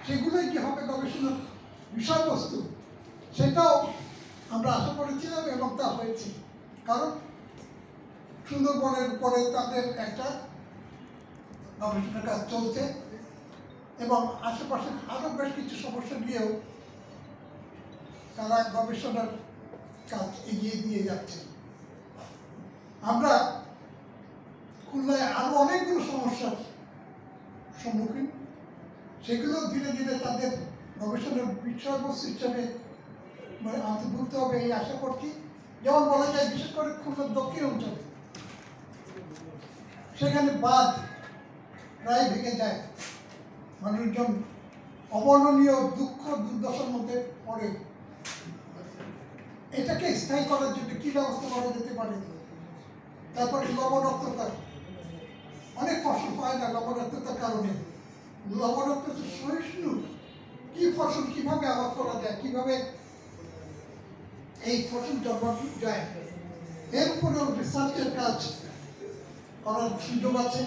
সেগুলোই কি হবে গবেষণার বিষয়বস্তু, সেটাও আমরা আশা করেছিলাম এবং তা হয়েছে। কারণ সুন্দরবনের উপরে তাদের একটা গবেষণা কাজ চলছে এবং আশেপাশে আরো বেশ কিছু সমস্যা নিয়েও তারা গবেষণার কাজ এগিয়ে দিয়ে যাচ্ছে। আমরা খুলনায় আরো অনেকগুলো সমস্যার সম্মুখীন, সেগুলো ধীরে ধীরে তাদের গবেষণার বিষয়বস্তু হিসাবে অন্তর্ভুক্ত হবে এই আশা করছি। যেমন বলা যায়, বিশেষ করে খুলনার দক্ষিণ অঞ্চলে সেখানে বাঁধ প্রায় ভেঙে যায়, মানুষজন অবর্ণনীয় দুঃখ দুর্দশার মধ্যে পড়ে। এটাকে স্থায়ী করার জন্য কি ব্যবস্থা করা যেতে পারে? তারপরে লবণাক্ততা, অনেক ফসল পায় না লবণাক্ততার কারণে। লবণাক্ততা সহিষ্ণু কি ফসল কিভাবে আবাদ করা যায়, কিভাবে এই ফসল জন্মানো যায়, এর উপরেও রিসার্চের কাজ করার সুযোগ আছে।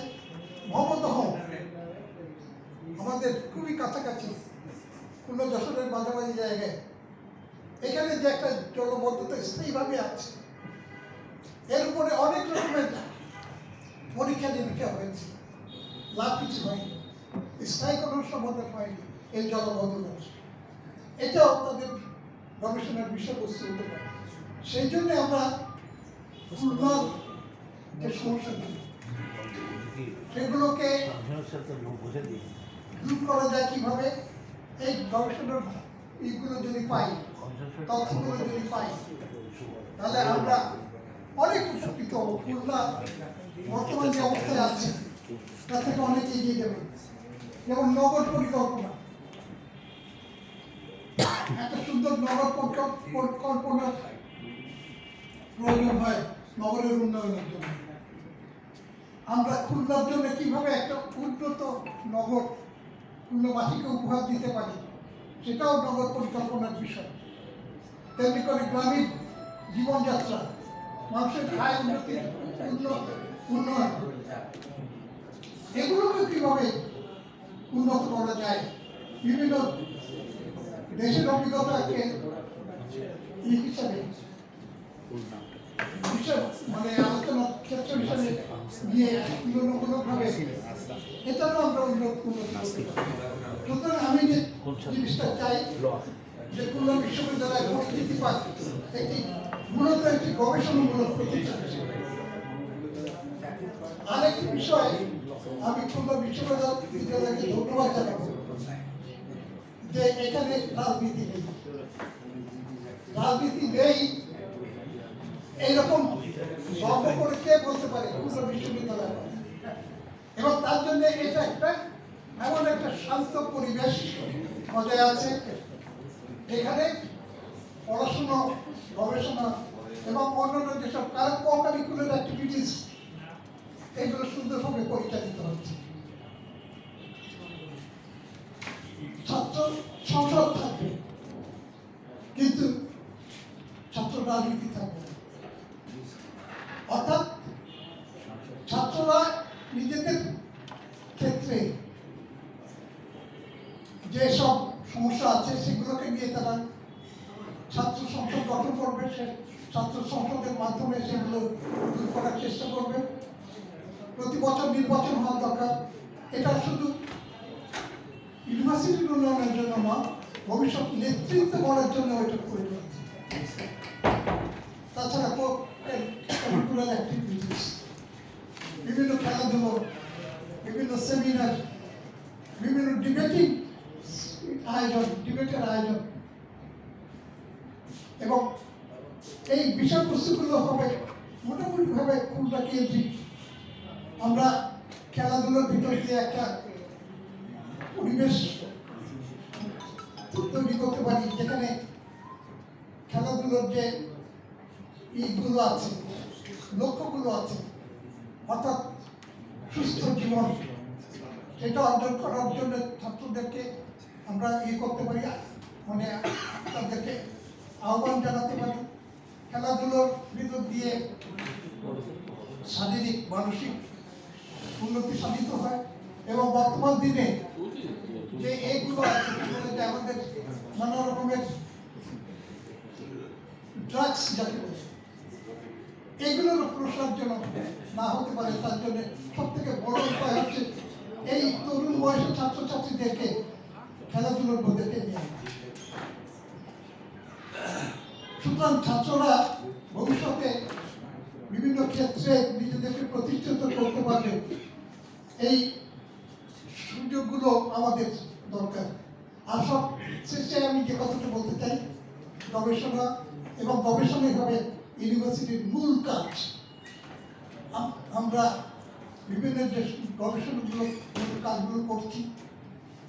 মমদহ আমাদের খুবই কাছাকাছি, খুলনা যশোরের মাঝামাঝি জায়গায়, এখানে যে একটা জলবদ্ধতা স্থায়ীভাবে আছে, এর উপরে অনেক রকমের পরীক্ষা নিরীক্ষা হয়েছে, লাভ কিছু হয়নি, স্থায়ী কোনো সমাধান হয়নি এই জলবদ্ধতা। এটাও তাদের গবেষণার বিষয়বস্তু হতে পারে। সেই জন্য আমরা খুলনার যে সমস্যা সেগুলোকে দূর করা যায় কিভাবে, এই গবেষণার এইগুলো যদি পাই, তথ্যগুলো যদি পাই, তাহলে আমরা অনেক উপকৃত হব। খুলনা বর্তমান যে অবস্থায় আছে তার থেকে অনেক এগিয়ে যাবে। যেমন নগর পরিকল্পনা, একটা সুন্দর নগর পরিকল্পনা প্রয়োজন হয় নগরের উন্নয়নের জন্য। আমরা খুলনার জন্য কিভাবে একটা উন্নত নগর খুলনাবাসীকে উপহার দিতে পারি, সেটাও নগর পরিকল্পনার বিষয়। তেমনি করে গ্রামীণ জীবনযাত্রা, মানুষের আয় উন্নতি, উন্নয়ন, এগুলোকে কিভাবে উন্নত করা যায়, বিভিন্ন দেশের অভিজ্ঞতাকে হিসাবে মানে আলোচনা ক্ষেত্র হিসাবে নিয়ে ভাবে এটারও আমরা উন্নত করতে পারি। সুতরাং আমি যে জিনিসটা চাই যে খুলনা বিশ্ববিদ্যালয় পরিচিতি পাক একটি মূলত একটি গবেষণামূলক প্রতিষ্ঠান। আরেকটি বিষয়, আমি খুলনা বিশ্ববিদ্যালয়কে ধন্যবাদ জানাবো যে এখানে রাজনীতি নেই। রাজনীতি নেই এইরকম গর্ব করে কে বলতে পারে খুলনা বিশ্ববিদ্যালয়? এবং তার জন্য এটা একটা এমন একটা শান্ত পরিবেশ বজায় আছে, এখানে পড়াশোনা, গবেষণা এবং অন্যান্য যেসব কো-কারিকুলার অ্যাক্টিভিটিস, এগুলো সুন্দরভাবে পরিচালিত হচ্ছে। ছাত্র সংসদ থাকবে, কিন্তু ছাত্র রাজনীতি থাকবে না। অর্থাৎ ছাত্ররা নিজেদের ক্ষেত্রে যেসব সমস্যা আছে সেগুলোকে নিয়ে তারা ছাত্র সংসদ গঠন করবে, সে ছাত্র সংসদের মাধ্যমে সেগুলো দূর করার চেষ্টা করবে। প্রতি বছর নির্বাচন হওয়া দরকার। এটা শুধু ইউনিভার্সিটির উন্নয়নের জন্য নয়, ভবিষ্যৎ নেতৃত্ব গড়ার জন্য এটা প্রয়োজন। তাছাড়া কারিকুলার অ্যাক্টিভিটিস, বিভিন্ন খেলাধুলো, বিভিন্ন সেমিনার, বিভিন্ন ডিবেটের আয়োজন এবং এই বিষয়বস্তুগুলো হবে মোটামুটিভাবে খুলনা কেন্দ্রিক। আমরা খেলাধুলোর ভিতর দিয়ে একটা পরিবেশ তৈরি করতে পারি যেখানে খেলাধুলোর যে ইগুলো আছে, লক্ষ্যগুলো আছে, অর্থাৎ সুস্থ জীবন, সেটা অর্জন করার জন্য ছাত্রদেরকে আমরা করতে পারি, মানে তাদেরকে আহ্বান জানাতে পারি। খেলাধুলোর ভিতর দিয়ে শারীরিক মানসিক উন্নতি সাধিত হয় এবং বর্তমান দিনে যে এইগুলো আছে যে আমাদের নানা রকমের ড্রাগস যাকে বলে এগুলোর প্রসার যেন না হতে পারে, তার জন্য সব থেকে বড় উপায় হচ্ছে এই তরুণ বয়সের ছাত্রছাত্রীদেরকে খেলাধুলোর মধ্যে টেনে আনা। সুতরাং ছাত্ররা ভবিষ্যতে বিভিন্ন ক্ষেত্রে নিজেদেরকে প্রতিষ্ঠিত করতে পারবে, এই সুযোগগুলো আমাদের দরকার। আর সব শেষে আমি যে কথাটা বলতে চাই, গবেষণা এবং গবেষণাই হবে ইউনিভার্সিটির মূল কাজ। আমরা বিভিন্ন যে গবেষণাগুলো কাজগুলো করছি,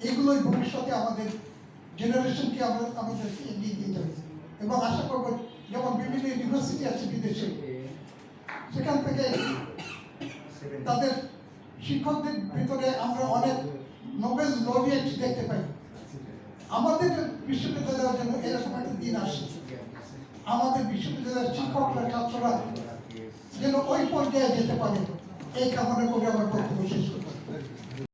এগুলোই ভবিষ্যতে আমাদের জেনারেশনকে আমাদেরকে এগিয়ে দিয়ে যাবে। এবং আশা করবো যেমন বিভিন্ন ইউনিভার্সিটি আছে বিদেশে, সেখান থেকে তাদের শিক্ষকদের ভিতরে আমরা অনেক নোবেল লরিয়েট দেখতে পাই। আমাদের বিশ্ববিদ্যালয়ের জন্য এরকম একটা দিন আসে, আমাদের বিশ্ববিদ্যালয়ের শিক্ষকরা ছাত্ররা যেন ওই পর্যায়ে যেতে পারে, এই কামনা করে আমার বক্তব্য শেষ করতে